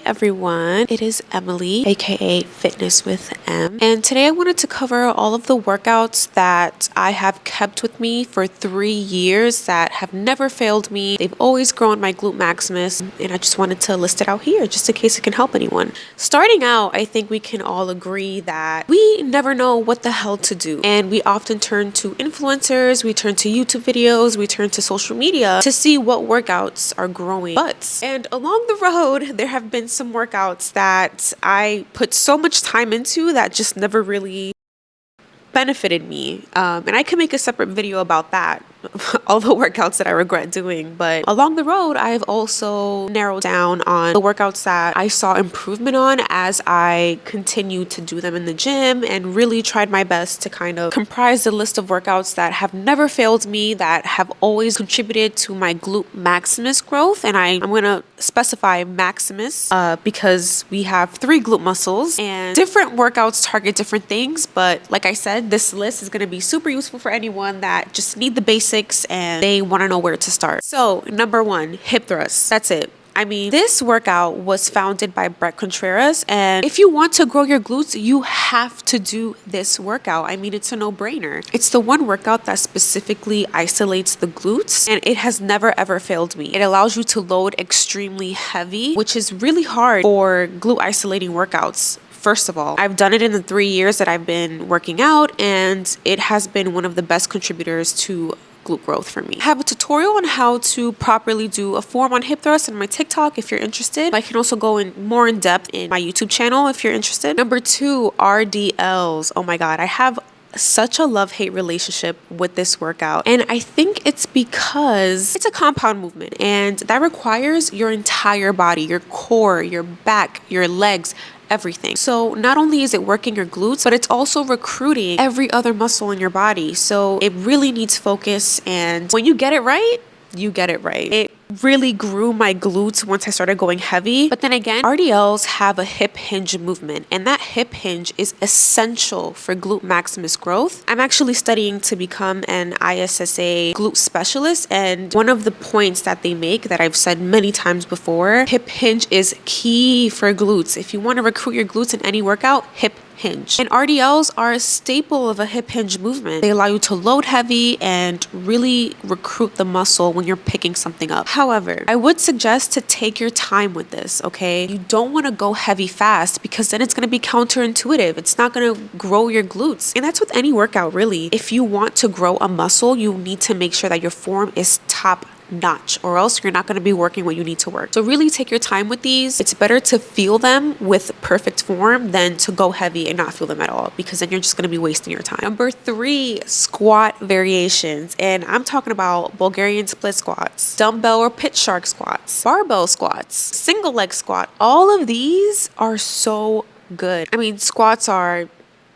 everyone, it is Emily, aka Fitness with M, and today I wanted to cover all of the workouts that I have kept with me for 3 years that have never failed me. They've always grown my glute maximus, and I just wanted to list it out here just in case it can help anyone. Starting out, I think we can all agree that we never know what the hell to do, and we often turn to influencers, we turn to YouTube videos, we turn to social media to see what workouts are growing butts. And along the road, there have been some workouts that I put so much time into that just never really benefited me. And I can make a separate video about that, all the workouts that I regret doing. But along the road, I've also narrowed down on the workouts that I saw improvement on as I continued to do them in the gym, and really tried my best to kind of comprise the list of workouts that have never failed me, that have always contributed to my glute maximus growth. And I'm going to specify maximus because we have 3 glute muscles and different workouts target different things. But like I said, this list is going to be super useful for anyone that just need the basics and they want to know where to start. So number 1, hip thrusts. That's it. I mean, this workout was founded by Brett Contreras, and if you want to grow your glutes, you have to do this workout. I mean, it's a no-brainer. It's the one workout that specifically isolates the glutes, and it has never ever failed me. It allows you to load extremely heavy, which is really hard for glute isolating workouts. First of all, I've done it in the 3 years that I've been working out, and it has been one of the best contributors to glute growth for me. I have a tutorial on how to properly do a form on hip thrust on my TikTok if you're interested. I can also go more in depth in my YouTube channel if you're interested. Number 2, RDLs. Oh my God, I have such a love-hate relationship with this workout, and I think it's because it's a compound movement, and that requires your entire body, your core, your back, your legs, everything. So not only is it working your glutes, but it's also recruiting every other muscle in your body. So it really needs focus, and when you get it right, you get it right. It really grew my glutes once I started going heavy. But then again, RDLs have a hip hinge movement, and that hip hinge is essential for glute maximus growth. I'm actually studying to become an ISSA glute specialist, and one of the points that they make that I've said many times before, hip hinge is key for glutes. If you want to recruit your glutes in any workout, hip hinge. And RDLs are a staple of a hip hinge movement. They allow you to load heavy and really recruit the muscle when you're picking something up. However, I would suggest to take your time with this, okay? You don't want to go heavy fast because then it's going to be counterintuitive. It's not going to grow your glutes. And that's with any workout, really. If you want to grow a muscle, you need to make sure that your form is top notch, or else you're not going to be working what you need to work. So really take your time with these. It's better to feel them with perfect form than to go heavy and not feel them at all, because then you're just going to be wasting your time. Number 3, squat variations. And I'm talking about Bulgarian split squats, dumbbell or pitch shark squats, barbell squats, single leg squat. All of these are so good. I mean, squats are,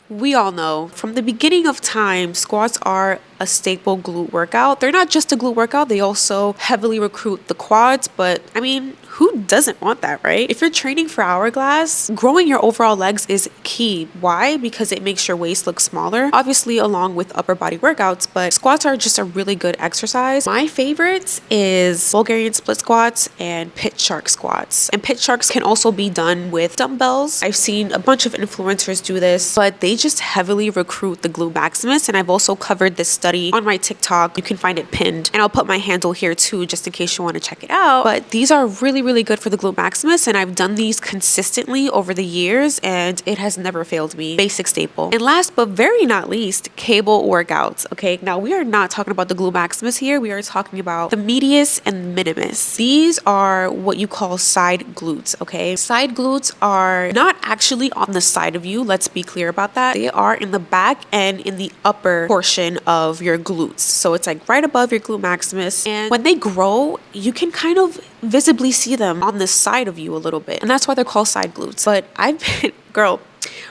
we all know from the beginning of time, squats are a staple glute workout. They're not just a glute workout, they also heavily recruit the quads, but I mean, who doesn't want that, right? If you're training for hourglass, growing your overall legs is key. Why? Because it makes your waist look smaller, obviously along with upper body workouts, but squats are just a really good exercise. My favorite is Bulgarian split squats and pitch shark squats. And pitch sharks can also be done with dumbbells. I've seen a bunch of influencers do this, but they just heavily recruit the glute maximus, and I've also covered this study on my TikTok. You can find it pinned, and I'll put my handle here too, just in case you want to check it out. But these are really good for the glute maximus, and I've done these consistently over the years, and it has never failed me. Basic staple. And last but very not least, cable workouts. Okay, now we are not talking about the glute maximus here. We are talking about the medius and minimus. These are what you call side glutes. Okay, side glutes are not actually on the side of you. Let's be clear about that. They are in the back and in the upper portion of your glutes. So it's like right above your glute maximus, and when they grow, you can kind of visibly see them on the side of you a little bit, and that's why they're called side glutes. But I've been, girl,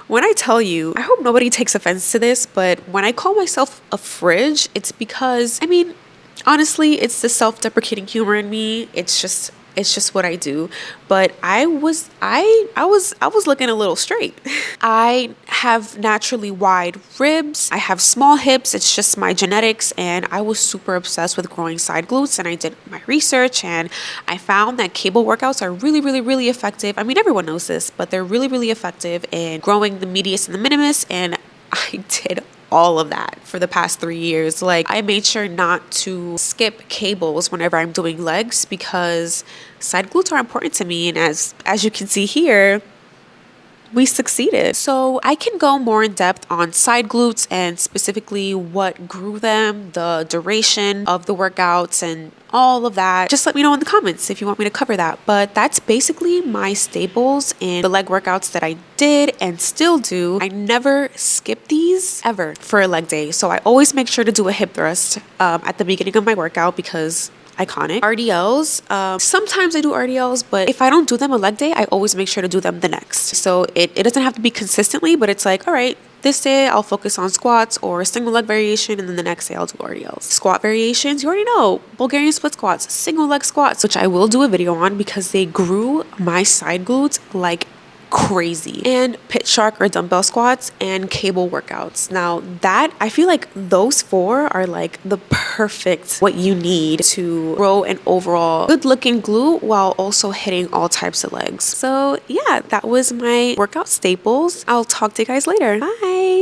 when I tell you, I hope nobody takes offense to this, but when I call myself a fridge, it's because, I mean, honestly, it's the self-deprecating humor in me. It's just It's just what I do. But I was looking a little straight. I have naturally wide ribs. I have small hips. It's just my genetics, and I was super obsessed with growing side glutes, and I did my research and I found that cable workouts are really, really, really effective. I mean, everyone knows this, but they're really, really effective in growing the medius and the minimus, and I did all of that for the past 3 years. Like, I made sure not to skip cables whenever I'm doing legs because side glutes are important to me, and as you can see here, we succeeded. So I can go more in depth on side glutes and specifically what grew them, the duration of the workouts, and all of that. Just let me know in the comments if you want me to cover that. But that's basically my staples in the leg workouts that I did and still do. I never skip these ever for a leg day. So I always make sure to do a hip thrust at the beginning of my workout because iconic. RDLs, sometimes I do RDLs, but if I don't do them a leg day, I always make sure to do them the next. So it doesn't have to be consistently, but it's like, all right, this day I'll focus on squats or a single leg variation, and then the next day I'll do RDLs. Squat variations, you already know, Bulgarian split squats, single leg squats, which I will do a video on because they grew my side glutes like crazy, and pit shark or dumbbell squats and cable workouts. Now that, I feel like those 4 are like the perfect what you need to grow an overall good looking glute while also hitting all types of legs. So yeah, that was my workout staples. I'll talk to you guys later. Bye.